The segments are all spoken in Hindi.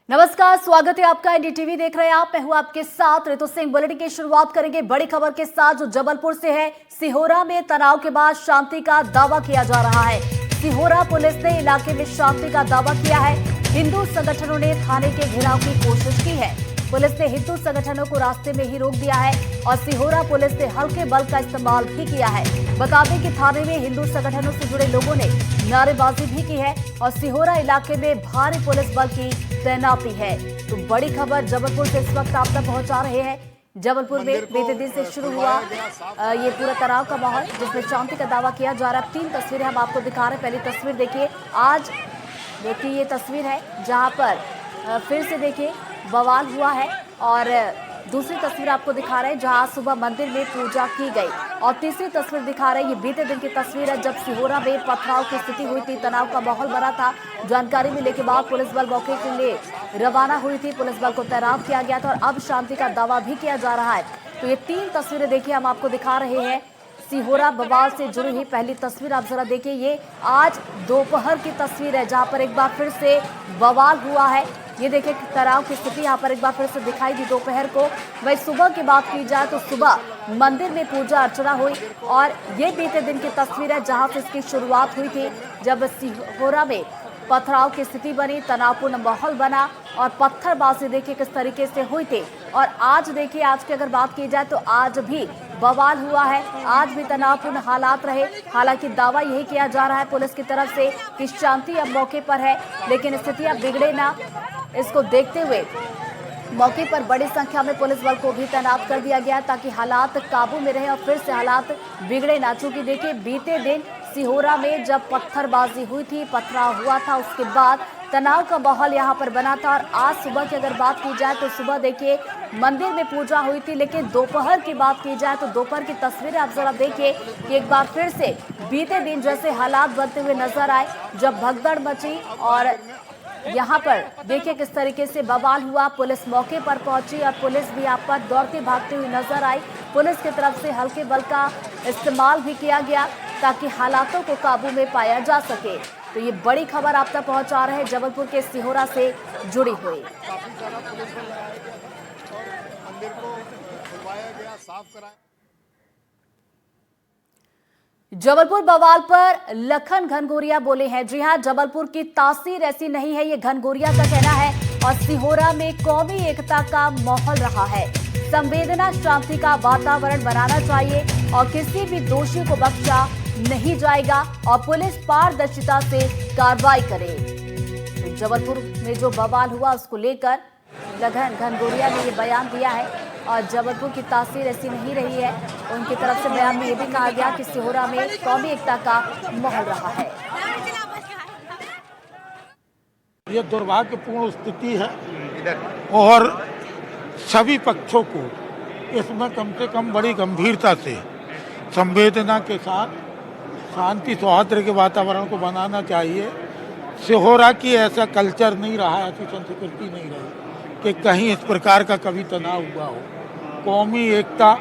नमस्कार, स्वागत है आपका। एनडीटीवी देख रहे हैं आप। मैं हूं आपके साथ ऋतु सिंह। बुलेटिन की शुरुआत करेंगे बड़ी खबर के साथ जो जबलपुर से है। सिहोरा में तनाव के बाद शांति का दावा किया जा रहा है। सिहोरा पुलिस ने इलाके में शांति का दावा किया है। हिंदू संगठनों ने थाने के घेराव की कोशिश की है। पुलिस ने हिंदू संगठनों को रास्ते में ही रोक दिया है और सिहोरा पुलिस ने हल्के बल का इस्तेमाल भी किया है। बता दें कि थाने में हिंदू संगठनों से जुड़े लोगों ने नारेबाजी भी की है और सिहोरा इलाके में भारी पुलिस बल की तैनाती है। तो बड़ी खबर जबलपुर से इस वक्त आप तक पहुंचा रहे हैं। जबलपुर में बीते दिन से शुरू हुआ ये पूरा तनाव का माहौल, जिसमें शांति का दावा किया जा रहा है। 3 तस्वीरें हम आपको दिखा रहे हैं। पहली तस्वीर देखिए, आज देखिए ये तस्वीर है जहां पर फिर से देखिए बवाल हुआ है और दूसरी तस्वीर आपको दिखा रहे हैं जहां सुबह मंदिर में पूजा की गई और तीसरी तस्वीर दिखा रहे हैं ये बीते दिन की तस्वीर है जब सिहोरा में पथराव की स्थिति हुई थी, तनाव का माहौल बना था। जानकारी मिलने के बाद पुलिस बल मौके के लिए रवाना हुई थी, पुलिस बल को तैनात किया गया था और अब शांति का दावा भी किया जा रहा है। तो ये 3 तस्वीरें देखिए हम आपको दिखा रहे हैं। सिहोरा बवाल से जुड़ी हुई पहली तस्वीर आप जरा देखिए, ये आज दोपहर की तस्वीर है जहां पर एक बार फिर से बवाल हुआ है। ये देखिए तनाव की स्थिति यहाँ पर एक बार फिर से दिखाई दी दोपहर को। वही सुबह की बात की जाए तो सुबह मंदिर में पूजा अर्चना हुई और ये बीते दिन की तस्वीर है जहां से इसकी शुरुआत हुई थी जब सिहोरा में पथराव की स्थिति बनी, तनावपूर्ण माहौल बना और पत्थरबाजी देखिए किस तरीके से हुई थी। और आज देखिए, आज की अगर बात की जाए तो आज भी बवाल हुआ है, आज भी तनावपूर्ण हालात रहे। हालांकि दावा यही किया जा रहा है पुलिस की तरफ से कि शांति अब मौके पर है, लेकिन स्थितियां बिगड़े ना, इसको देखते हुए मौके पर बड़ी संख्या में पुलिस बल को भी तैनात कर दिया गया ताकि हालात काबू में रहे और फिर से हालात बिगड़े ना। चूंकि देखिए बीते दिन सिहोरा में जब पत्थरबाजी हुई थी, पथराव हुआ था, उसके बाद तनाव का माहौल यहाँ पर बना था। और आज सुबह की अगर बात की जाए तो सुबह देखिए मंदिर में पूजा हुई थी, लेकिन दोपहर की बात की जाए तो दोपहर की तस्वीरें आप जरा देखिए कि एक बार फिर से बीते दिन जैसे हालात बनते हुए नजर आए जब भगदड़ मची और यहाँ पर देखिए किस तरीके से बवाल हुआ। पुलिस मौके पर पहुंची और पुलिस भी यहाँ पर दौड़ती भागती हुई नजर आई। पुलिस की तरफ से हल्के बल का इस्तेमाल भी किया गया ताकि हालातों को काबू में पाया जा सके। तो ये बड़ी खबर आप तक पहुंचा रहे हैं जबलपुर के सिहोरा से जुड़ी हुई। जबलपुर बवाल पर लखन घनघोरिया बोले हैं। जी हां, जबलपुर की तासीर ऐसी नहीं है, ये घनघोरिया का कहना है। और सिहोरा में कौमी एकता का माहौल रहा है। संवेदना शांति का वातावरण बनाना चाहिए और किसी भी दोषी को बख्शा नहीं जाएगा और पुलिस पारदर्शिता से कार्रवाई करे। तो जबलपुर में जो बवाल हुआ उसको लेकर लखन घनघोरिया ने ये बयान दिया है और जबलपुर की तासीर ऐसी नहीं रही है। उनकी तरफ से बयान में ये भी कहा गया कि सिहोरा में कौमी एकता का माहौल रहा है। ये दुर्भाग्यपूर्ण स्थिति है और सभी पक्षों को इसमें कम से कम बड़ी गंभीरता से संवेदना के साथ शांति सौहार्द के वातावरण को बनाना चाहिए। सिहोरा की ऐसा कल्चर नहीं रहा, ऐसी संस्कृति नहीं रही कि कहीं इस प्रकार का कभी तनाव हुआ हो। कौमी एकता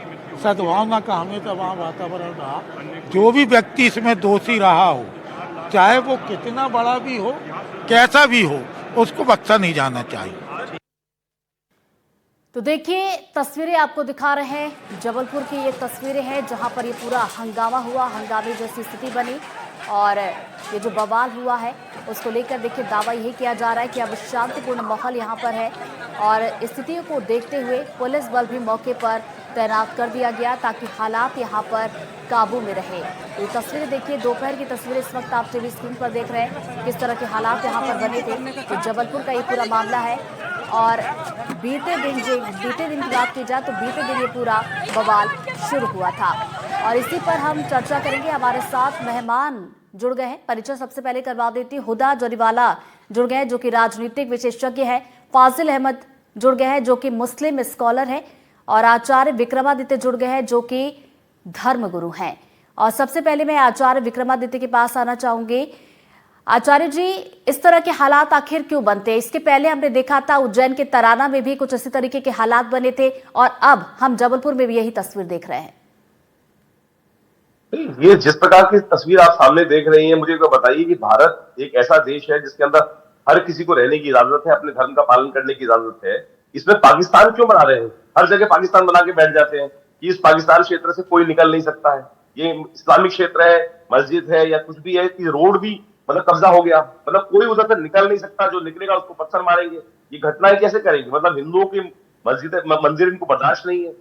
सद्भावना का हमेशा वहाँ वातावरण रहा। जो भी व्यक्ति इसमें दोषी रहा हो, चाहे वो कितना बड़ा भी हो, कैसा भी हो, उसको बख्शा नहीं जाना चाहिए। तो देखिए तस्वीरें आपको दिखा रहे हैं, जबलपुर की ये तस्वीरें हैं जहां पर ये पूरा हंगामा हुआ, हंगामे जैसी स्थिति बनी और ये जो बवाल हुआ है उसको लेकर देखिए दावा यही किया जा रहा है कि अब शांतिपूर्ण माहौल यहाँ पर है और स्थितियों को देखते हुए पुलिस बल भी मौके पर तैनात कर दिया गया ताकि हालात यहाँ पर काबू में रहे। ये तस्वीरें देखिए, दोपहर की तस्वीरें इस वक्त आप टीवी स्क्रीन पर देख रहे हैं किस तरह के हालात यहाँ पर बने थे। तो जबलपुर का ये पूरा मामला है और बीते दिन की बात की जाए तो बीते दिन ये पूरा बवाल शुरू हुआ था और इसी पर हम चर्चा करेंगे। हमारे साथ मेहमान जुड़ गए हैं, परिचय सबसे पहले करवा देती हूँ। हुदा जरीवाला जुड़ गए हैं जो कि राजनीतिक विशेषज्ञ है। फाजिल अहमद जुड़ गए हैं जो कि मुस्लिम स्कॉलर है और आचार्य विक्रमादित्य जुड़ गए हैं जो कि धर्मगुरु हैं। और सबसे पहले मैं आचार्य विक्रमादित्य के पास आना चाहूंगी। आचार्य जी, इस तरह के हालात आखिर क्यों बनते हैं? इसके पहले हमने देखा था उज्जैन के तराना में भी कुछ इसी तरीके के हालात बने थे और अब हम जबलपुर में भी यही तस्वीर देख रहे हैं। ये जिस प्रकार की तस्वीर आप सामने देख रही हैं, मुझे तो बताइए कि भारत एक ऐसा देश है जिसके अंदर हर किसी को रहने की इजाजत है, अपने धर्म का पालन करने की इजाजत है। इसमें पाकिस्तान क्यों बना रहे हैं? हर जगह पाकिस्तान बना के बैठ जाते हैं कि इस पाकिस्तान क्षेत्र से कोई निकल नहीं सकता है, ये इस्लामिक क्षेत्र है, मस्जिद है या कुछ भी है, कि रोड भी मतलब कब्जा हो गया, मतलब कोई उधर से निकल नहीं सकता, जो निकलेगा उसको पत्थर मारेंगे। ये घटनाएं कैसे करेंगे? मतलब हिंदुओं की मस्जिद मंदिर इनको बर्दाश्त नहीं है,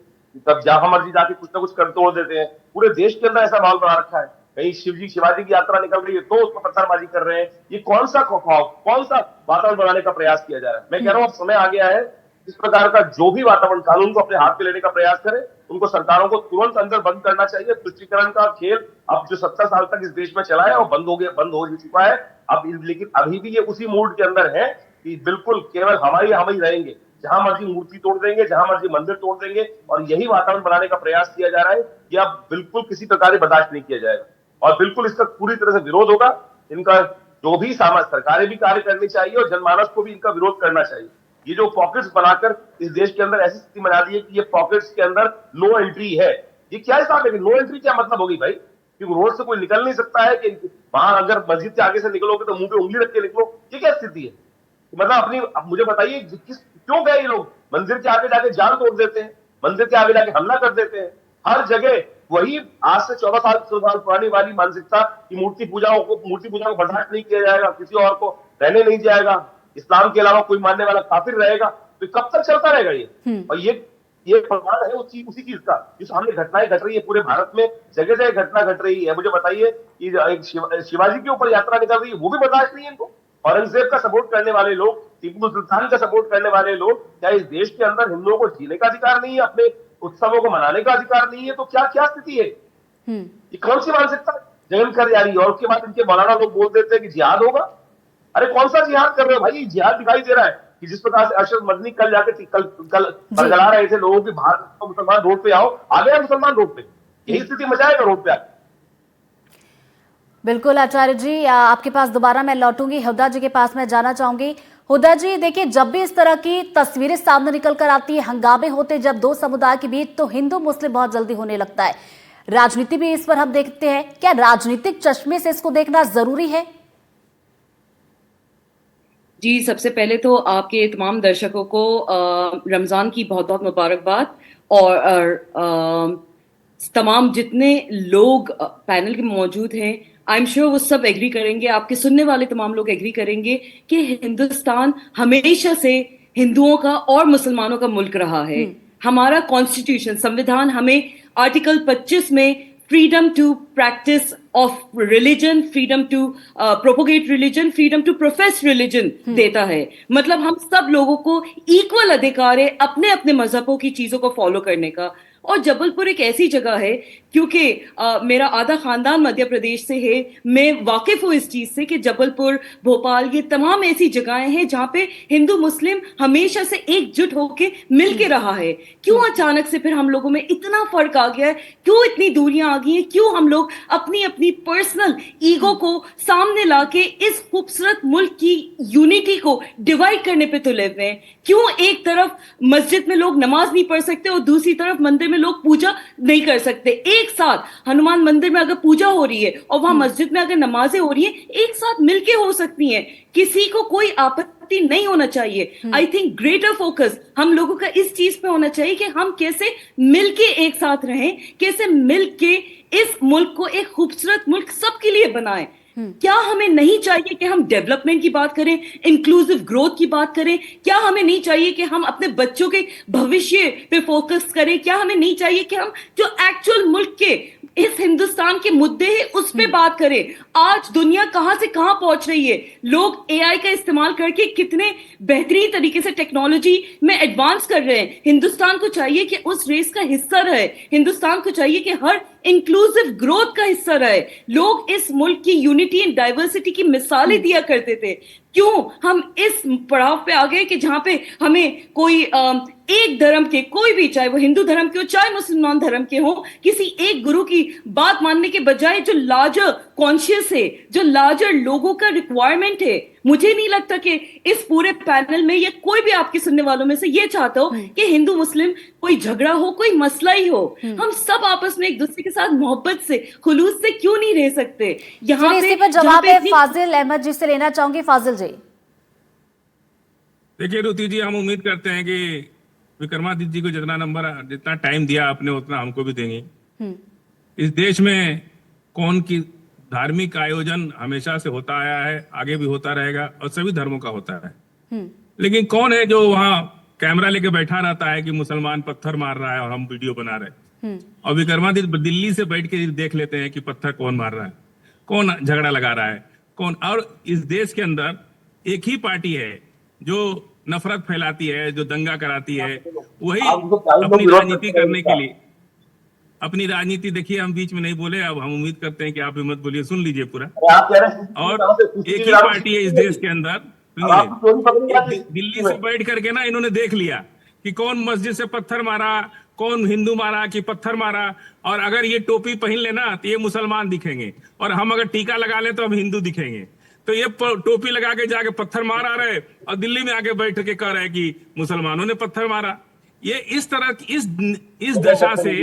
तब जहां मर्जी जाके कुछ ना कुछ कर तोड़ देते हैं। पूरे देश के अंदर ऐसा माहौल बना रखा है, कहीं शिवाजी की यात्रा निकल रही है तो उसको पत्थरबाजी कर रहे हैं। ये कौन सा खौफ, कौन सा वातावरण बनाने का प्रयास किया जा रहा है? मैं कह रहा हूं अब समय आ गया है, इस प्रकार का जो भी वातावरण कानून को अपने हाथ में लेने का प्रयास करे, उनको सरकारों को तुरंत अंदर बंद करना चाहिए। तुष्टीकरण का खेल अब जो 70 साल तक इस देश में चला है वो बंद हो गया, बंद हो चुका है अब। लेकिन अभी भी ये उसी मूड के अंदर है कि बिल्कुल केवल हम ही रहेंगे, जहां मर्जी मूर्ति तोड़ देंगे, जहां मर्जी मंदिर तोड़ देंगे, और यही वातावरण बनाने का प्रयास किया जा रहा है। यह अब बिल्कुल किसी प्रकार से बर्दाश्त नहीं किया जाएगा और बिल्कुल इसका पूरी तरह से विरोध होगा। इनका जो भी सरकारें भी कार्य करनी चाहिए और जनमानस को भी इनका विरोध करना चाहिए। ये जो पॉकेट्स बनाकर इस देश के अंदर ऐसी स्थिति बना दी है कि ये पॉकेट्स के अंदर नो एंट्री है, ये क्या हिसाब है? कि नो एंट्री क्या मतलब होगी भाई? क्योंकि रोड से कोई निकल नहीं सकता है, कि वहां अगर मस्जिद के आगे से निकलोगे तो मुंह पे उंगली रख के निकलो, ये क्या स्थिति है? मतलब अब मुझे बताइए क्यों गए ये लोग? मंदिर के आगे जाके जान तोड़ देते हैं, मंदिर के आगे जाके हमला कर देते हैं। हर जगह वही आज से 14 साल पुरानी वाली मानसिकता कि मूर्ति पूजा को बर्दाश्त नहीं किया जाएगा, किसी और को रहने नहीं जाएगा, इस्लाम के अलावा कोई मानने वाला काफिर रहेगा, तो कब तक चलता रहेगा ये? और ये प्रमाण है उसी चीज का, जो सामने घटनाएं घट रही है पूरे भारत में, जगह जगह घटना घट रही है। मुझे बताइए कि शिवाजी के ऊपर यात्रा निकल रही है, वो भी बर्दाश्त नहीं है इनको। औरंगजेब का सपोर्ट करने वाले लोग, टीपू सुल्तान का सपोर्ट करने वाले लोग, क्या इस देश के अंदर हिंदुओं को जीने का अधिकार नहीं है, अपने उत्सवों को मनाने का अधिकार नहीं है? तो क्या क्या स्थिति है? ये कौन सी मानसिकता जगन कर जा रही है? और उसके बाद इनके मौलाना लोग बोल देते हैं कि जिहाद होगा। अरे कौन सा जिहाद कर रहे हो भाई? जिहाद दिखाई दे रहा है कि जिस प्रकार से अरशद मदनी कल जाके कल बरगला रहे थे लोगों की, भारत मुसलमान रोड पे आओ, आ गए मुसलमान रोड पे, यही स्थिति मचाएगा रोड पे आके। बिल्कुल आचार्य जी, आपके पास दोबारा मैं लौटूंगी, हुदा जी के पास मैं जाना चाहूंगी। हुदा जी देखिए, जब भी इस तरह की तस्वीरें सामने निकल कर आती है, हंगामे होते जब दो समुदाय के बीच, तो हिंदू मुस्लिम बहुत जल्दी होने लगता है। राजनीति भी इस पर हम देखते हैं, क्या राजनीतिक चश्मे से इसको देखना जरूरी है? जी, सबसे पहले तो आपके तमाम दर्शकों को रमजान की बहुत बहुत मुबारकबाद, और तमाम जितने लोग पैनल के मौजूद हैं, आई एम श्योर वो सब एग्री करेंगे, आपके सुनने वाले तमाम लोग एग्री करेंगे कि हिंदुस्तान हमेशा से हिंदुओं का और मुसलमानों का मुल्क रहा है। हमारा कॉन्स्टिट्यूशन, संविधान हमें आर्टिकल 25 में freedom to practise of religion, freedom to propagate religion, freedom to profess religion देता है। मतलब हम सब लोगों को इक्वल अधिकार है अपने अपने मजहबों की चीजों को फॉलो करने का। और जबलपुर एक ऐसी जगह है, क्योंकि मेरा आधा खानदान मध्य प्रदेश से है, मैं वाकिफ हूँ इस चीज से कि जबलपुर, भोपाल, ये तमाम ऐसी जगहें हैं जहां पे हिंदू मुस्लिम हमेशा से एकजुट होके मिल के रहा है। क्यों अचानक से फिर हम लोगों में इतना फर्क आ गया है? क्यों इतनी दूरियां आ गई हैं? क्यों हम लोग अपनी अपनी पर्सनल ईगो को सामने लाके इस खूबसूरत मुल्क की यूनिटी को डिवाइड करने पे तुले हुए हैं? क्यों एक तरफ मस्जिद में लोग नमाज नहीं पढ़ सकते और दूसरी तरफ मंदिर में लोग पूजा नहीं कर सकते? एक साथ हनुमान मंदिर में अगर पूजा हो रही है और वहां मस्जिद में अगर नमाजें हो रही है, एक साथ मिलके हो सकती हैं, किसी को कोई आपत्ति नहीं होना चाहिए। आई थिंक ग्रेटर फोकस हम लोगों का इस चीज पे होना चाहिए कि हम कैसे मिलके एक साथ रहें, कैसे मिलके इस मुल्क को एक खूबसूरत मुल्क सबके लिए बनाएं। क्या हमें नहीं चाहिए कि हम डेवलपमेंट की बात करें, इंक्लूसिव ग्रोथ की बात करें? क्या हमें नहीं चाहिए कि हम अपने बच्चों के भविष्य पे फोकस करें? क्या हमें नहीं चाहिए कि हम जो एक्चुअल मुल्क के इस हिंदुस्तान के मुद्दे हैं उस पे बात करें? आज दुनिया कहां से कहां पहुंच रही है, लोग एआई का इस्तेमाल करके कितने बेहतरीन तरीके से टेक्नोलॉजी में एडवांस कर रहे हैं। हिंदुस्तान को चाहिए कि उस रेस का हिस्सा रहे, हिंदुस्तान को चाहिए कि हर इंक्लूसिव ग्रोथ का हिस्सा रहे। लोग इस मुल्क की यूनिटी एंड डाइवर्सिटी की मिसालें दिया करते थे। क्यों हम इस पड़ाव पे आ गए कि जहां पे हमें कोई एक धर्म के, कोई भी, चाहे वो हिंदू धर्म के हो चाहे मुसलमान धर्म के हो, किसी एक गुरु की बात मानने के बजाय जो लार्जर कॉन्शियस है, जो लार्जर लोगों का रिक्वायरमेंट है, मुझे नहीं लगता कि इस पूरे पैनल में या कोई भी आपके सुनने वालों में से ये चाहता हो कि हिंदू मुस्लिम कोई झगड़ा हो, कोई मसला ही हो। हम सब आपस में एक दूसरे के साथ मोहब्बत से, खुलूस से क्यों नहीं रह सकते? यहाँ पे जवाब है फाजिल अहमद जी से लेना चाहूंगी। फाजिल जी, देखिए रुति जी, हम उम्मीद करते हैं कि विक्रमादित्य जी को जितना टाइम दिया आपने उतना हमको भी देंगे। इस देश में कौन की धार्मिक आयोजन हमेशा से होता आया है, आगे भी होता रहेगा और सभी धर्मों का होता है। लेकिन कौन है जो वहां कैमरा लेके बैठा रहता है कि मुसलमान पत्थर मार रहा है और हम वीडियो बना रहे हैं? और विक्रमादित्य दिल्ली से बैठ के देख लेते हैं कि पत्थर कौन मार रहा है, कौन झगड़ा लगा रहा है, कौन। और इस देश के अंदर एक ही पार्टी है जो नफरत फैलाती है, जो दंगा कराती है, वही अपनी राजनीति करने के लिए अपनी राजनीति। देखिए, हम बीच में नहीं बोले, अब हम उम्मीद करते हैं कि आप भी मत बोलिए, सुन लीजिए पूरा। और एक ही पार्टी है इस देश के अंदर, दिल्ली से बैठ करके ना इन्होंने देख लिया कि कौन मस्जिद से पत्थर मारा, कौन हिंदू मारा कि पत्थर मारा। और अगर ये टोपी पहन लेना तो ये मुसलमान दिखेंगे, और हम अगर टीका लगा ले तो हम हिंदू दिखेंगे। तो ये टोपी लगा के जाके पत्थर मारा रहे और दिल्ली में आके बैठ के कह रहे कि मुसलमानों ने पत्थर मारा। ये इस तरह की इस दशा से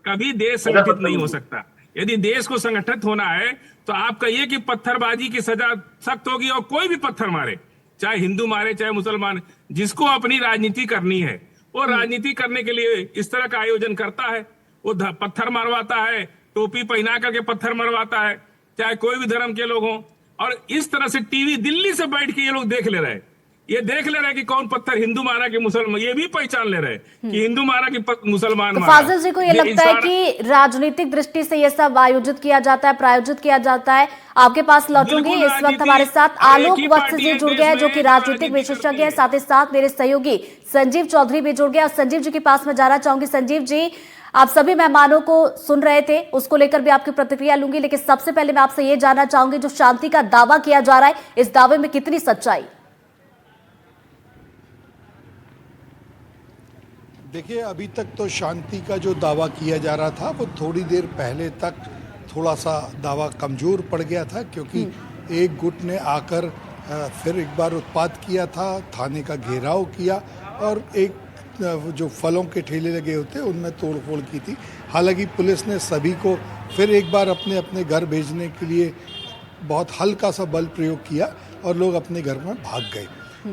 कभी देश संगठित नहीं हो सकता। यदि देश को संगठित होना है तो आप कहिए कि पत्थरबाजी की सजा सख्त होगी, और कोई भी पत्थर मारे, चाहे हिंदू मारे चाहे मुसलमान, जिसको अपनी राजनीति करनी है वो राजनीति करने के लिए इस तरह का आयोजन करता है। वो पत्थर मरवाता है, टोपी पहना करके पत्थर मरवाता है, चाहे कोई भी धर्म के लोग हों। और इस तरह से टीवी दिल्ली से बैठ के ये लोग देख ले रहे हैं, ये देख ले रहे हैं कि कौन पत्थर हिंदू मारा कि मुसलमान, ये भी पहचान ले रहे हैं कि हिंदू मारा कि मुसलमान मारा। फाजिल जी को ये लगता है कि राजनीतिक दृष्टि से ये सब आयोजित किया जाता है, प्रायोजित किया जाता है। आपके पास लौटूंगी। इस वक्त हमारे साथ आलोक वत्स जी जुड़ गए हैं, जो कि राजनीतिक विशेषज्ञ है। साथ ही साथ मेरे सहयोगी संजीव चौधरी भी जुड़ गए। और संजीव जी के पास में जाना चाहूंगी। संजीव जी, आप सभी मेहमानों को सुन रहे थे, उसको लेकर भी आपकी प्रतिक्रिया लूंगी, लेकिन सबसे पहले मैं आपसे ये जानना चाहूंगी, जो शांति का दावा किया जा रहा है, इस दावे में कितनी सच्चाई? देखिए, अभी तक तो शांति का जो दावा किया जा रहा था वो थोड़ी देर पहले तक थोड़ा सा दावा कमज़ोर पड़ गया था, क्योंकि एक गुट ने आकर फिर एक बार उत्पात किया था, थाने का घेराव किया और एक जो फलों के ठेले लगे होते उनमें तोड़फोड़ की थी। हालांकि पुलिस ने सभी को फिर एक बार अपने अपने घर भेजने के लिए बहुत हल्का सा बल प्रयोग किया और लोग अपने घर में भाग गए।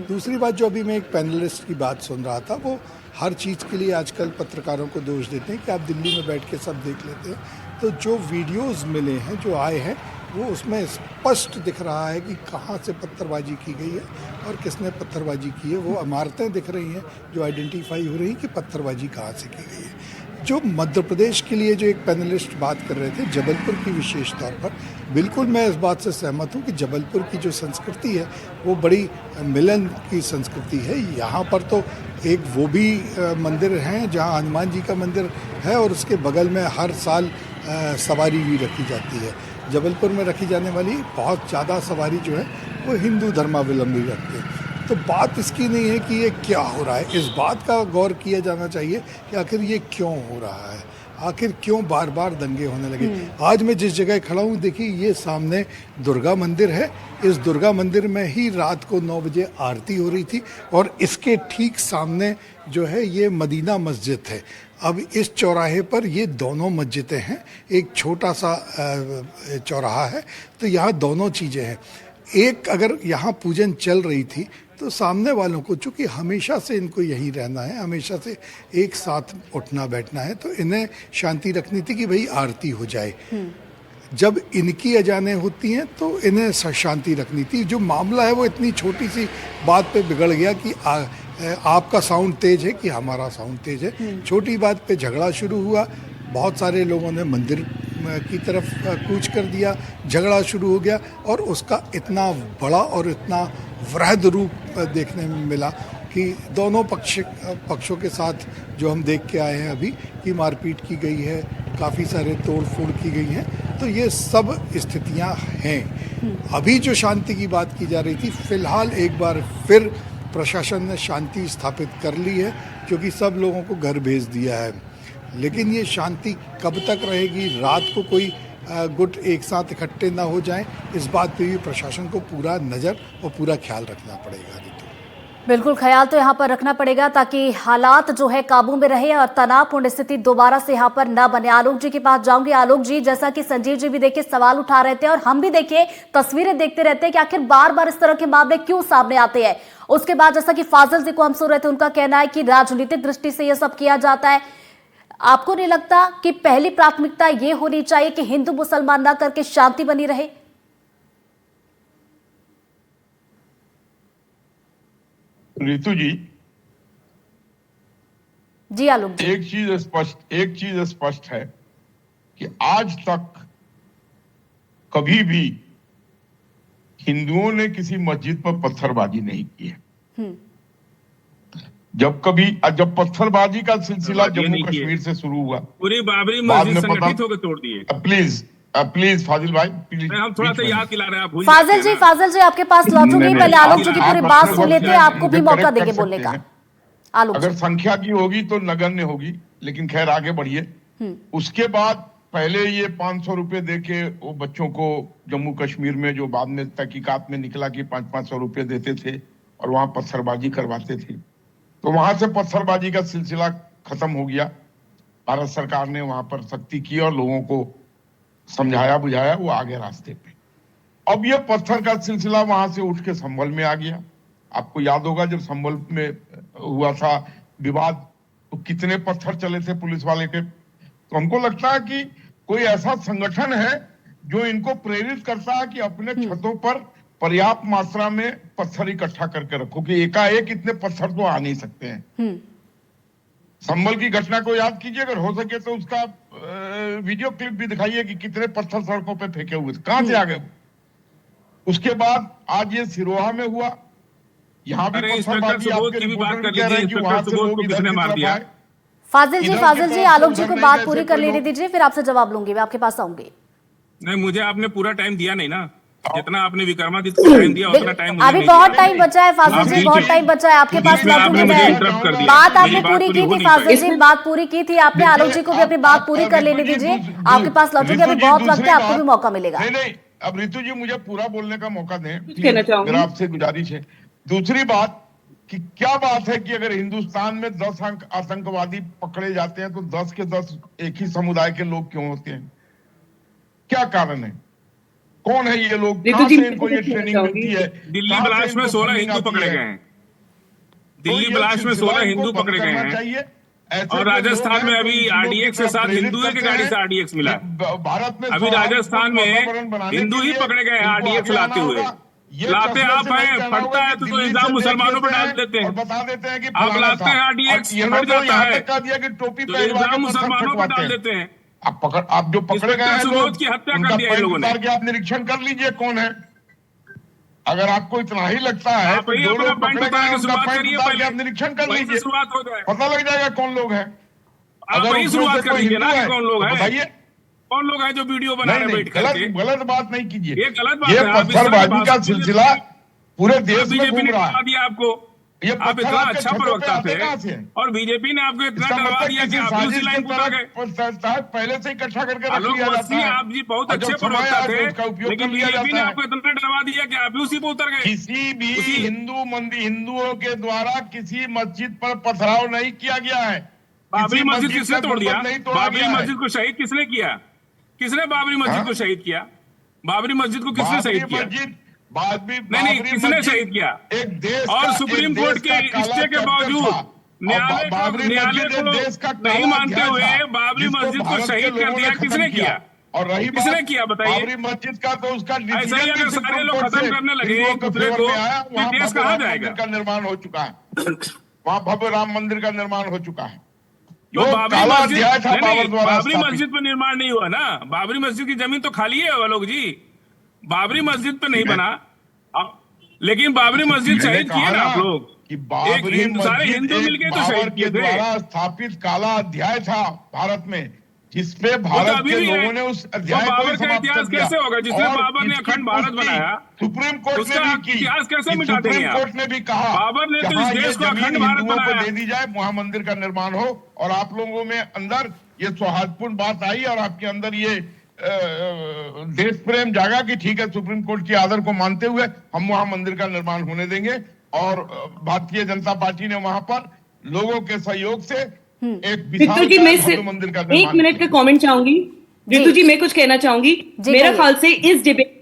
दूसरी बात, जो अभी मैं एक पैनलिस्ट की बात सुन रहा था, वो हर चीज़ के लिए आजकल पत्रकारों को दोष देते हैं कि आप दिल्ली में बैठ के सब देख लेते हैं। तो जो वीडियोस मिले हैं, जो आए हैं, वो उसमें स्पष्ट दिख रहा है कि कहाँ से पत्थरबाजी की गई है और किसने पत्थरबाजी की है। वो इमारतें दिख रही हैं जो आइडेंटिफाई हो रही हैं कि पत्थरबाजी कहाँ से की गई है। जो मध्य प्रदेश के लिए जो एक पैनलिस्ट बात कर रहे थे, जबलपुर की विशेष तौर पर, बिल्कुल मैं इस बात से सहमत हूँ कि जबलपुर की जो संस्कृति है वो बड़ी मिलन की संस्कृति है। यहाँ पर तो एक वो भी मंदिर हैं जहाँ हनुमान जी का मंदिर है और उसके बगल में हर साल सवारी भी रखी जाती है। जबलपुर में रखी जाने वाली बहुत ज़्यादा सवारी जो है वो हिंदू धर्मावलंबी रखते हैं। तो बात इसकी नहीं है कि ये क्या हो रहा है, इस बात का गौर किया जाना चाहिए कि आखिर ये क्यों हो रहा है, आखिर क्यों बार बार दंगे होने लगे। आज मैं जिस जगह खड़ा हूँ, देखिए ये सामने दुर्गा मंदिर है। इस दुर्गा मंदिर में ही रात को 9 बजे आरती हो रही थी और इसके ठीक सामने जो है ये मदीना मस्जिद है। अब इस चौराहे पर ये दोनों मस्जिदें हैं, एक छोटा सा चौराहा है, तो यहाँ दोनों चीज़ें हैं। एक अगर यहाँ पूजन चल रही थी तो सामने वालों को, चूँकि हमेशा से इनको यहीं रहना है, हमेशा से एक साथ उठना बैठना है, तो इन्हें शांति रखनी थी कि भाई आरती हो जाए। जब इनकी अजानें होती हैं तो इन्हें शांति रखनी थी। जो मामला है वो इतनी छोटी सी बात पे बिगड़ गया कि आपका साउंड तेज है कि हमारा साउंड तेज है। छोटी बात पे झगड़ा शुरू हुआ, बहुत सारे लोगों ने मंदिर की तरफ कूच कर दिया, झगड़ा शुरू हो गया और उसका इतना बड़ा और इतना वृहद रूप देखने में मिला कि दोनों पक्षों के साथ जो हम देख के आए हैं अभी, कि मारपीट की गई है, काफ़ी सारे तोड़ फोड़ की गई हैं। तो ये सब स्थितियां हैं। अभी जो शांति की बात की जा रही थी, फिलहाल एक बार फिर प्रशासन ने शांति स्थापित कर ली है, क्योंकि सब लोगों को घर भेज दिया है। लेकिन ये शांति कब तक रहेगी, रात को कोई गुट एक साथ इकट्ठे ना हो जाएं, इस बात पे भी प्रशासन को पूरा नज़र और पूरा ख्याल रखना पड़ेगा। बिल्कुल ख्याल तो यहाँ पर रखना पड़ेगा ताकि हालात जो है काबू में रहे और तनावपूर्ण स्थिति दोबारा से यहाँ पर न बने। आलोक जी के पास जाऊंगी। आलोक जी, जैसा कि संजीव जी भी देखिए सवाल उठा रहे थे और हम भी देखिए तस्वीरें देखते रहते हैं कि आखिर बार बार इस तरह के मामले क्यों सामने आते हैं। उसके बाद जैसा कि फाजिल जी को हम सुन रहे थे, उनका कहना है कि राजनीतिक दृष्टि से यह सब किया जाता है। आपको नहीं लगता कि पहली प्राथमिकता ये होनी चाहिए कि हिंदू मुसलमान न करके शांति बनी रहे? रितु जी, जी आलोक जी, एक चीज स्पष्ट है कि आज तक कभी भी हिंदुओं ने किसी मस्जिद पर पत्थरबाजी नहीं की है। जब पत्थरबाजी का सिलसिला जम्मू कश्मीर से शुरू हुआ, पूरी बाबरी मस्जिद संगठित होकर तोड़ दिए। प्लीज फाजिल भाई, प्लीज हम थोड़ा सा याद दिला रहे हैं। फाजिल जी आपके पास लौटूंगी। पहले आलोक जी की पूरी बात सुन लेते हैं, आपको भी मौका देंगे बोलने का। आलोक अगर संख्या की होगी तो नगण्य होगी, लेकिन खैर आगे बढ़िए। उसके बाद पहले ये 500 रुपए देके वो बच्चों को जम्मू कश्मीर में, जो बाद में तहकीकात में निकला कि 500 रुपए देते थे और वहां पत्थरबाजी करवाते थे, तो वहां से पत्थरबाजी का सिलसिला खत्म हो गया। भारत सरकार ने वहां पर सख्ती की और लोगों को समझाया बुझाया, वो आगे रास्ते पे। अब ये पत्थर का सिलसिला वहां से उठ के संभल में आ गया। आपको याद होगा जब संभल में हुआ था विवाद, तो कितने पत्थर चले थे पुलिस वाले के। तो हमको लगता है कि कोई ऐसा संगठन है जो इनको प्रेरित करता है कि अपने छतों पर पर्याप्त मात्रा में पत्थर इकट्ठा करके रखो, कि एकाएक इतने पत्थर तो आ नहीं सकते हैं। संभल की घटना को याद कीजिए, अगर हो सके तो उसका वीडियो क्लिप भी दिखाइए कि कितने पत्थर सड़कों पे फेंके हुए थे, कहां से आ गए। उसके बाद आज ये सिरोहा में हुआ, यहाँ भी पत्थरबाजी, आपके रिपोर्टर कह रहे हैं कि वहां से लोग इधर की तरफ आए। फाजिल जी आलोक जी को बात पूरी कर लेने दीजिए, फिर आपसे जवाब लूंगी, मैं आपके पास आऊंगी। नहीं, मुझे आपने पूरा टाइम दिया नहीं ना, जितना आपने विक्रमादित्य को टाइम दिया उतना टाइम अभी बहुत टाइम बचा है फाजिल जी, बहुत टाइम बचा है आपके पास। बात आपने पूरी की थी फाजिल जी, बात पूरी की थी आपने। आलोक जी को भी अपनी बात पूरी कर लेने दीजिए, आपके पास लौटूंगी। अभी बहुत वक्त है, आपको भी मौका मिलेगा। नहीं, अब रितु जी मुझे पूरा बोलने का मौका दें, मेरा आपसे गुजारिश है। दूसरी बात कि क्या बात है कि अगर हिंदुस्तान में 10 आतंकवादी पकड़े जाते हैं तो 10 के 10 एक ही समुदाय के लोग क्यों होते हैं? क्या कारण है? कौन है ये लोग? कहां से इनको ये ट्रेनिंग मिलती है? दिल्ली ब्लास्ट में 16 हिंदू पकड़े गए हैं। दिल्ली ब्लास्ट में 16 हिंदू पकड़े गए हैं। और राजस्थान में अभी आरडीएक्स के साथ हिंदू की गाड़ी से आरडीएक्स मिला। भारत में अभी राजस्थान में हिंदू ही पकड़े गए आरडीएक्स लाते हुए। लाते आप हैं, फटता है तो इल्जाम मुसलमानों पर डाल देते हैं, बता देते हैं कि आप लाते हैं आरडीएक्स, फट जाता है टोपी तो इल्जाम मुसलमानों पर डाल देते हैं। आप जो पकड़े गए हैं सुबोध की हत्या कर दिया इन लोगों ने। आप निरीक्षण कर लीजिए कौन है। अगर आपको इतना ही लगता है तो जो लोग पकड़े गए हैं उनका पॉइंट उतार के आप निरीक्षण कर लीजिए, पता लग जाएगा कौन लोग हैं। अगर वही शुरुआत कर दीजिए ना, कौन लोग हैं, बताइए कौन लोग हैं जो वीडियो बना रहे बैठ करके। गलत बात नहीं कीजिए, ये गलत बात ये है। पत्थरबाजी का सिलसिला पूरे देश में घूम रहा है। दिया आपको, आप इतना अच्छा प्रवक्ता थे और बीजेपी ने आपको इतना डरवा दिया कि आप उसी लाइन पर आ गए। पहले से इकट्ठा करके रख लिया जाता है। आप जी बहुत अच्छे प्रवक्ता थे, लेकिन बीजेपी ने आपको इतना डरवा दिया कि आप उसी पर उतर गए। किसी भी हिंदुओं के द्वारा किसी मस्जिद पर पथराव नहीं किया गया है। बाबरी मस्जिद किसने तोड़ दिया? बाबरी मस्जिद को शहीद किसने किया? किसने बाबरी मस्जिद को शहीद किया? बाबरी मस्जिद को किसने शहीद किया? नहीं, किसने शहीद किया? एक देश और सुप्रीम कोर्ट के स्टे के बावजूद न्यायालय को नहीं मानते हुए बाबरी मस्जिद को शहीद कर दिया। किसने किया? और रही किसने किया बताइए? बाबरी मस्जिद का तो उसका ऐसा ही अगर सारे लोग खत्म करने लगे एक दूसरे को, देश कहाँ जाएगा? का निर्माण हो चुका है, वहाँ भव्य राम मंदिर का निर्माण हो चुका है। जो बाबरी मस्जिद पर निर्माण नहीं हुआ ना, बाबरी मस्जिद की जमीन तो खाली है लोग जी, बाबरी मस्जिद पे नहीं बना। लेकिन बाबरी मस्जिद शहीद किए ना आप लोग, सारे हिंदू मिलकर तो शहीद किए थे। स्थापित काला अध्याय था भारत में, जिसपे भारत के लोगों ने उस अध्याय को बाबर का इतिहास कैसे होगा जिसने बाबर ने अखंड भारत बनाया? सुप्रीम कोर्ट ने भी की, इतिहास कैसे मिटा देंगे? सुप्रीम कोर्ट ने भी कहा बाबर ने तो इस देश को अखंड भारत बनाया, दे दी जाए, वहां मंदिर का निर्माण हो। और आप लोगों में अंदर ये सौहार्दपूर्ण बात आई और आपके अंदर ये देश प्रेम जागा कि ठीक है, सुप्रीम कोर्ट के आदर को मानते हुए हम वहां मंदिर का निर्माण होने देंगे। और भारतीय जनता पार्टी ने वहां पर लोगों के सहयोग से एक ऋतु जी मैं विशाल सिर्फ मंदिर का 1 मिनट का कमेंट चाहूंगी। ऋतु जी मैं कुछ कहना चाहूंगी। मेरा ख्याल से इस डिबेट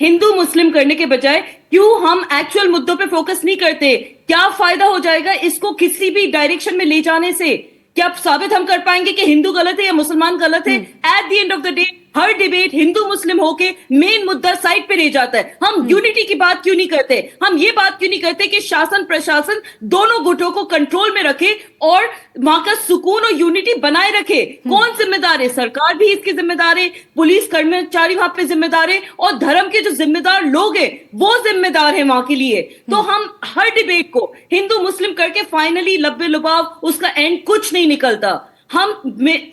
हिंदू मुस्लिम करने के बजाय क्यों हम एक्चुअल मुद्दों पे फोकस नहीं करते? क्या फायदा हो जाएगा इसको किसी भी डायरेक्शन में ले जाने से? क्या साबित हम कर पाएंगे कि हिंदू गलत है या मुसलमान गलत है? At the end of the day हर डिबेट हिंदू मुस्लिम होके मेन मुद्दा साइड पे रह जाता है। हम यूनिटी की बात क्यों नहीं करते? हम ये बात क्यों नहीं करते कि शासन प्रशासन दोनों गुटों को कंट्रोल में रखे और वहां का सुकून और यूनिटी बनाए रखे? कौन जिम्मेदार है? सरकार भी इसकी जिम्मेदार है, पुलिस कर्मचारी वहां पे जिम्मेदार है, और धर्म के जो जिम्मेदार लोग हैं वो जिम्मेदार है वहां के लिए। तो हम हर डिबेट को हिंदू मुस्लिम करके फाइनली लब्बे लुबाव उसका एंड कुछ नहीं निकलता।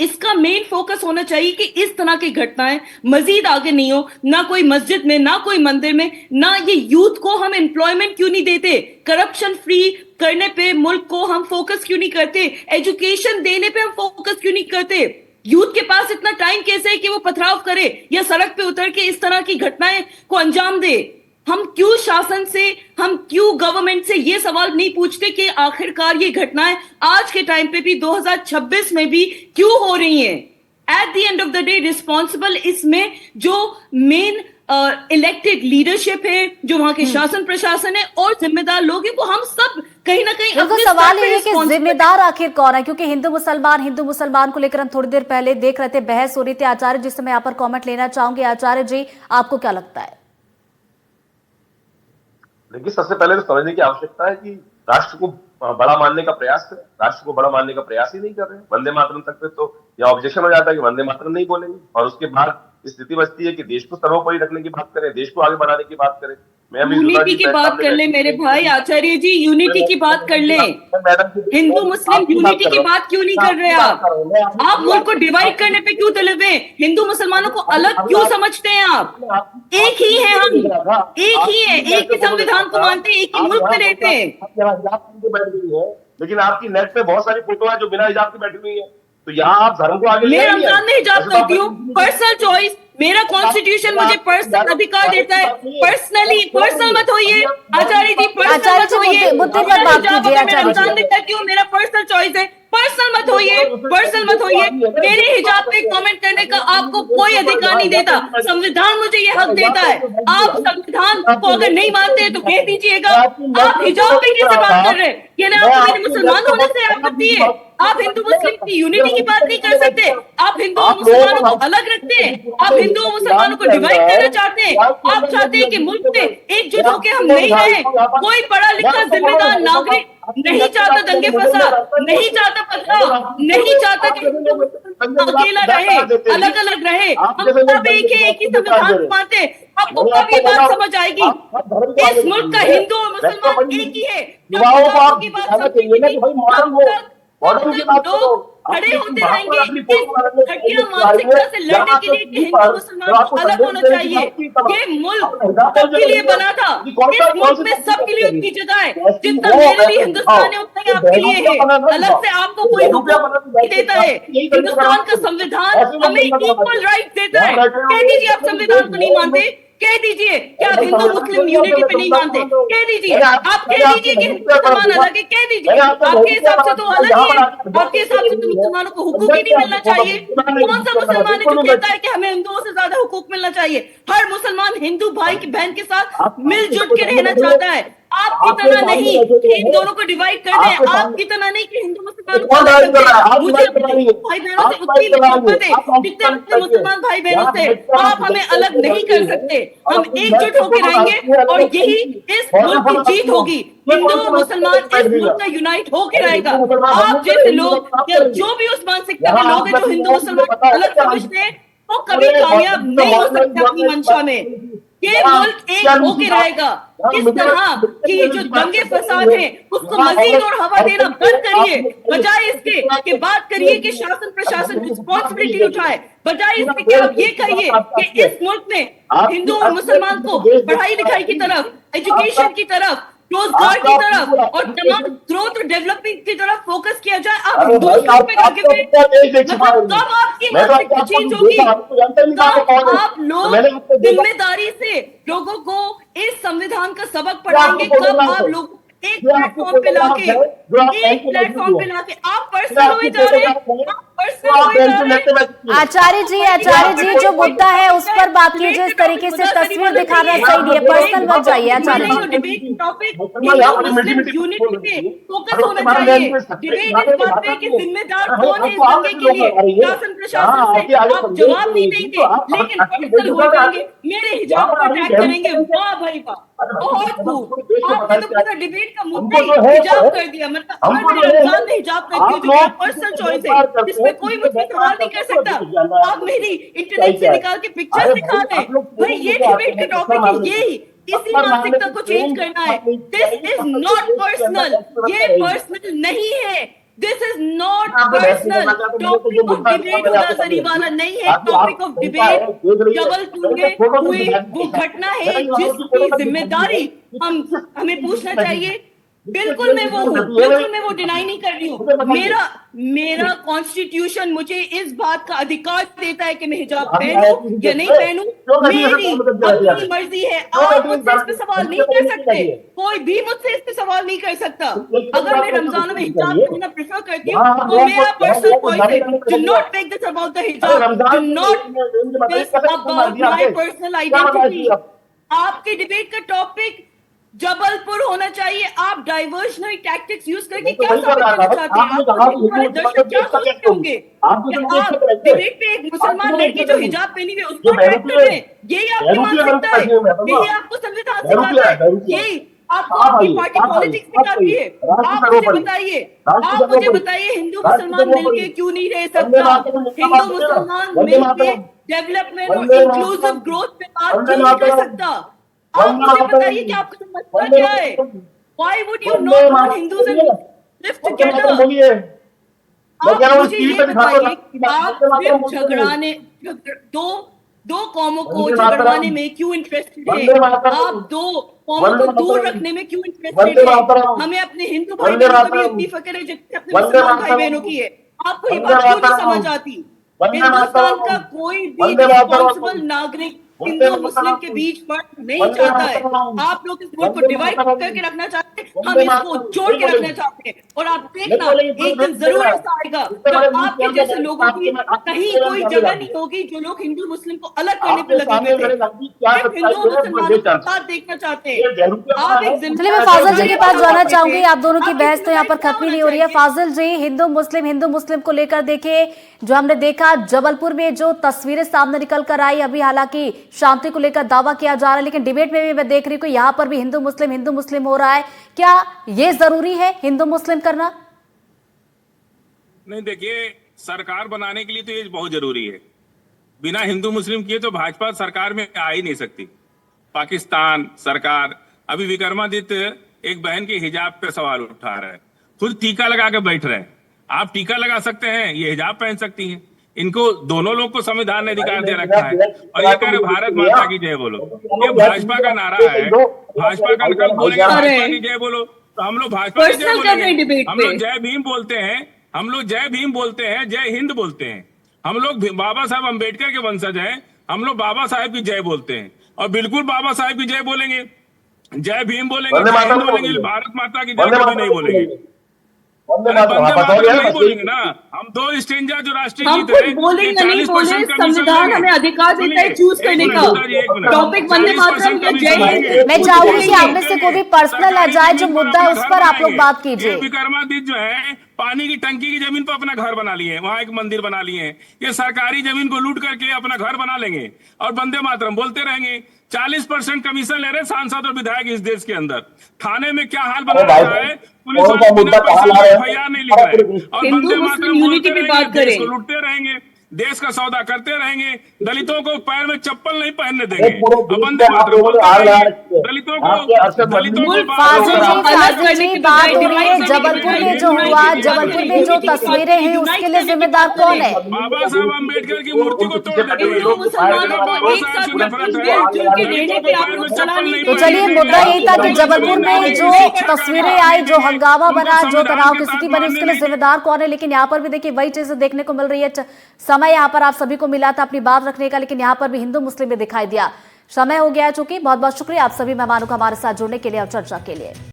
इसका मेन फोकस होना चाहिए कि इस तरह की घटनाएं मजीद आगे नहीं हो, ना कोई मस्जिद में, ना कोई मंदिर में, ना ये यूथ को हम एम्प्लॉयमेंट क्यों नहीं देते? करप्शन फ्री करने पे मुल्क को हम फोकस क्यों नहीं करते? एजुकेशन देने पे हम फोकस क्यों नहीं करते? यूथ के पास इतना टाइम कैसे है कि वो पथराव करे या सड़क पे उतर के इस तरह की घटनाएं को अंजाम दे? हम क्यों शासन से, हम क्यों गवर्नमेंट से ये सवाल नहीं पूछते कि आखिरकार ये घटनाएं आज के टाइम पे भी 2026 में भी क्यों हो रही हैं? Eight the end of the day responsible इसमें जो मेन इलेक्टेड लीडरशिप है, जो वहां के शासन प्रशासन है और जिम्मेदार लोग हैं, वो हम सब कहीं ना कहीं तो सवाल ये है कि जिम्मेदार आखिर कौन है? क्योंकि हिंदू मुसलमान को लेकर हम थोड़ी देर पहले देख रहे थे, बहस हो रही थी। आचार्य जी से मैं यहाँ पर कॉमेंट लेना चाहूंगी। आचार्य जी, आपको क्या लगता है? देखिए, सबसे पहले तो समझने की आवश्यकता है कि राष्ट्र को बड़ा मानने का प्रयास करें। राष्ट्र को बड़ा मानने का प्रयास ही नहीं कर रहे हैं। वंदे मातरम तक पे तो यह ऑब्जेक्शन हो जाता है कि वंदे मातरम नहीं बोलेंगे, और उसके बाद स्थिति बचती है कि देश को सर्वोपरि रखने की बात करें, देश को आगे बढ़ाने की बात करें। यूनिटी की बात कर ले मेरे भाई। आचार्य जी, यूनिटी की बात कर ले। हिंदू मुस्लिम यूनिटी की बात क्यों नहीं कर रहे आप मुल्क को डिवाइड करने पे क्यों तुले हुए? हिंदू मुसलमानों को अलग क्यों समझते हैं आप? एक ही है हम, एक ही है, एक ही संविधान को मानते हैं, एक ही मुल्क में रहते हैं। लेकिन आपकी नेट पे बहुत सारी फोटो है जो बिना हिजाब के बैठी हुई है, तो यहाँ आप धर्म को आगे मैं रमजान में हिजाब करती हूँ, पर्सनल चॉइस, मेरा कॉन्स्टिट्यूशन मुझे पर्सनल अधिकार देता है। पर्सनली पर्सनल मत होइए आचार्य जी, पर्सनल मत होइए। मैं रमजान में करती हूँ, मेरा पर्सनल चॉइस है, पर्सनल मत होइए, पर्सनल मत होइए। मेरे हिजाब पे कमेंट करने का आपको कोई अधिकार नहीं देता, संविधान मुझे ये हक देता है। आप संविधान को अगर नहीं मानते हैं तो कह दीजिएगा। आप हिजाब पे कैसे बात कर रहे हैं? ये ना आपको मेरे मुसलमान होने से आपत्ति है? आप हिंदू मुस्लिम की यूनिटी की बात नहीं कर सकते? आप हिंदू और मुसलमानों को अलग रखते हैं, आप हिंदू और मुसलमानों को डिवाइड करना चाहते हैं। आप चाहते हैं कि मुल्क में एकजुट होकर हम नहीं रहे। कोई पढ़ा लिखा जिम्मेदार नागरिक नहीं चाहता दंगे फसाद, नहीं चाहता पथराव, नहीं चाहता कि अकेला रहे, अलग अलग रहे। हम सब एक है, एक ही संविधान मानते हैं। आपको कब ये बात समझ आएगी? इस मुल्क का हिंदू और मुसलमान एक ही है। की बात लोग खड़े होते रहेंगे घटिया मानसिकता से लड़ने के लिए कि हिंदू मुसलमान को अलग होना चाहिए। ये मुल्क सबके लिए बना था, इस मुल्क में सबके लिए उतनी जगह है, जितना मेरे लिए हिंदुस्तान है उतना ही आपके लिए है। अलग से आपको कोई हुकूक नहीं देता है। हिंदुस्तान का संविधान हमें इक्वल राइट देता है। कह दीजिए आप संविधान को नहीं मानते, कह दीजिए कि आप हिंदू मुस्लिम यूनिटी पे नहीं मानते, कह दीजिए। आप कह दीजिए कि मुसलमान अलग है, कह दीजिए। आपके हिसाब से तो अलग ही है, आपके हिसाब से तो मुसलमानों को हुकूक ही नहीं मिलना चाहिए। कौन सा मुसलमान है जो कहता है कि हमें हिंदुओं से ज्यादा हुकूक मिलना चाहिए? हर मुसलमान हिंदू भाई की बहन के साथ मिलजुल के रहना चाहता है। आपकी तरह नहीं कि इन दोनों को डिवाइड कर दें, आपकी तरह नहीं कि हिंदू मुसलमान को अलग कर दें। मुझे अपने भाई बहनों से उतनी मोहब्बत है जितने अपने मुसलमान भाई बहनों से। आप हमें अलग नहीं कर सकते, हम एकजुट होकर रहेंगे और यही इस मुल्क की जीत होगी। हिंदू और मुसलमान इस मुल्क का यूनाइट होकर रहेगा। आप जैसे लोग या जो भी उस मानसिकता के लोग हैं जो हिंदू मुसलमान को अलग समझते हैं, वो कभी कामयाब नहीं हो सकते अपनी मंशा में। ये मुल्क एक होके रहेगा। इस तरह की जो दंगे फसाद है उसको मजीद और हवा देना बंद करिए, बजाय इसके कि बात करिए कि शासन प्रशासन रिस्पॉन्सिबिलिटी उठाए। बजाय इसके कि आप ये कहिए कि इस मुल्क में हिंदू और मुसलमान को पढ़ाई लिखाई की तरफ, एजुकेशन की तरफ, रोजगार की तरफ और तमाम ग्रोथ और डेवलपमेंट की तरफ फोकस किया जाए। आप दोस्तों पे लगे हुए, मतलब कब आपकी मानसिकता चेंज होगी? कब आप लोग जिम्मेदारी से लोगों को इस संविधान का सबक पढ़ाएंगे? कब आप लोगों एक प्लेटफॉर्म पे लाके आप पर्सनल हुए जा रहे हैं, आप पर्सनल हुए जा रहे हैं। आचार्य जी जो मुद्दा है उस पर बात कीजिए। इस तरीके से तस्वीर दिखाना सही नहीं है, पर्सनल मत जाइए आचार्य जी। डिबेट टॉपिक यूनिटी पे फोकस होना चाहिए। डिबेट इस बात पे कि जिम्मेदार कौन है इस दंगे के लिए, शासन प्रशासन से आप जवाब नहीं देंगे, लेकिन पर्सनल हो जाएंगे, मेरे हिजाब को अटैक करेंगे। वाह भाई वाह, बहुत खूब। आपने तो पूरा डिबेट का मुद्दा ही हिजाब कर दिया। मतलब अगर मेरे रमजान में हिजाब कर दिया जो मेरा पर्सनल चॉइस है, जिसमें कोई मुझसे सवाल नहीं कर सकता, आप मेरी इंटरनेट से निकाल के पिक्चर्स दिखा दें। भाई ये डिबेट का टॉपिक है, यही इसी मानसिकता को चेंज करना है। दिस इज नॉट पर्सनल, ये पर्सनल नहीं है। This is not personal. Topic of debate उदासरी वाला नहीं है। टॉपिक ऑफ डिबेट जबलपुर में हुई वो घटना है जिसकी जिम्मेदारी हमें पूछना चाहिए। बिल्कुल मैं वो हूँ, बिल्कुल मैं वो डिनाई नहीं कर रही हूँ। मेरा कॉन्स्टिट्यूशन मुझे इस बात का अधिकार देता है कि मैं हिजाब पहनूं या नहीं पहनूं, मेरी अपनी मर्जी है। आप मुझसे इस पे सवाल नहीं कर सकते, कोई भी मुझसे इस पे सवाल नहीं कर सकता। अगर मैं रमजान में हिजाब पहनना प्रेफर करती हूँ तो मेरा पर्सनल चॉइस है। Do not make this about the hijab, do not this about my personal identity. आपके डिबेट का टॉपिक जबलपुर होना चाहिए। आप डाइवर्शनरी टैक्टिक्स यूज करके क्या साबित करना चाहते हैं? हमारे दर्शक क्या सोचते होंगे? आप डिबेट पे एक मुसलमान लड़की जो हिजाब पहनी हुई उसको अटैक कर रहे हैं, यही आपकी मानसिकता है, यही आपको संविधान सिखाता है, यही आपको आपकी पार्टी पॉलिटिक्स सिखाती है। आप मुझे बताइए हिंदू मुसलमान मिलके क्यों नहीं रह सकता? हिंदू मुसलमान मिलके डेवलपमेंट और इंक्लूसिव ग्रोथ पे बात क्यों नहीं कर सकता? आप मुझे बताइए कि आपका मसला क्या है? Why would you not want Hindus and live together? आप मुझे ये बताइए कि आप सिर्फ झगड़ाने दो कौमों को झगड़ाने में क्यों इंटरेस्टेड है? आप दो कौमों को दूर रखने में क्यों इंटरेस्टेड है? हमें अपने हिंदू भाई बहनों को भी उतनी फक्र है जितनी अपने मुसलमान भाई बहनों की है। आपको ये बात क्यों नहीं समझ आती? हिंदुस्तान का कोई भी रिस्पॉन्सिबल नागरिक हिंदू मुस्लिम के बीच फर्क नहीं चाहता है। आप लोग इस मुल्क को डिवाइड करके रखना चाहते हैं, हम इसको जोड़ के रखना चाहते हैं। और आप देखना एक दिन जरूर ऐसा आएगा जब आपके जैसे लोगों की कहीं कोई जगह नहीं होगी जो लोग हिंदू मुस्लिम को अलग करने पे लगे हुए थे। सिर्फ हिंदू मुसलमानों का साथ देखना चाहते हैं। आप एक चलिए मैं फाजिल जी के पास जाना चाहूंगी। आप दोनों की बहस तो यहाँ पर खत्म ही नहीं हो रही है। फाजिल जी, हिंदू मुस्लिम को लेकर देखिए जो हमने देखा जबलपुर में जो तस्वीरें सामने निकल कर आई, अभी हालांकि शांति को लेकर दावा किया जा रहा है, लेकिन डिबेट में भी मैं देख रही हूँ यहाँ पर भी हिंदू मुस्लिम हो रहा है। क्या ये जरूरी है हिंदू मुस्लिम करना? नहीं, देखिए सरकार बनाने के लिए तो ये बहुत जरूरी है। बिना हिंदू मुस्लिम किए तो भाजपा सरकार में आ ही नहीं सकती। पाकिस्तान सरकार अभी विक्रमादित्य एक बहन के हिजाब पे सवाल उठा रहा है, खुद टीका लगा के बैठ रहे हैं। आप टीका लगा सकते हैं, ये हिजाब पहन सकती हैं। इनको दोनों लोग को संविधान ने अधिकार दे रखा है और ये कह रहे भारत माता की जय बोलो। ये भाजपा का नारा है, भाजपा का कल बोलेंगे भाजपा की जय बोलो तो हम लोग भाजपा की जय बोलेंगे। हम लोग जय भीम बोलते हैं, हम लोग जय भीम बोलते हैं, जय हिंद बोलते हैं। हम लोग बाबा साहब अम्बेडकर के वंशज हैं, हम लोग बाबा साहब की जय बोलते हैं और बिल्कुल बाबा साहब की जय बोलेंगे, जय भीम बोलेंगे, जय हिंद बोलेंगे, भारत माता की जय कभी नहीं बोलेंगे। नहीं बोलेंगे ना हम। दो स्टेंजा जो राष्ट्रीय गीत है, बोलेंगे नहीं बोले, संविधान हमें अधिकार देता है चूज करने का। टॉपिक वंदे मातरम या जय हिंद। मैं चाहूंगी कि आप में से कोई भी पर्सनल आ जाए, जो मुद्दा है उस पर आप लोग बात कीजिए। विक्रमादित्य जो है पानी की टंकी की जमीन पर अपना घर बना लिए हैं, वहां एक मंदिर बना लिए हैं। ये सरकारी जमीन को लूट करके अपना घर बना लेंगे और वंदे मातरम बोलते रहेंगे। 40% कमीशन ले रहे सांसद और विधायक इस देश के अंदर। थाने में क्या हाल बना रहा है, पुलिस वाले बिना पैसे FIR नहीं लिख रहे और वंदे मातरम बोलते रहेंगे, देश को लूटते रहेंगे, देश का सौदा करते रहेंगे, दलितों को पैर में चप्पल नहीं पहनने देंगे और वंदे मातरम बोलते रहेंगे। दलितों को बात हो रही है जबलपुर में जो हुआ, जबलपुर में जो तस्वीरें हैं उसके लिए जिम्मेदार कौन है? बाबा साहब अम्बेडकर की मूर्ति को तोड़ देते हैं। तो चलिए मुद्दा यही था कि जबलपुर में जो तस्वीरें आई, जो हंगामा बना, जो तनाव की स्थिति बनी, उसके लिए जिम्मेदार कौन है? लेकिन यहाँ पर भी देखिए वही चीजें देखने को मिल रही है। समय यहाँ पर आप सभी को मिला था अपनी बात रखने का, लेकिन यहाँ पर भी हिंदू मुस्लिम में दिखाई दिया। समय हो गया है चूंकि। बहुत बहुत शुक्रिया आप सभी मेहमानों का हमारे साथ जुड़ने के लिए और चर्चा के लिए।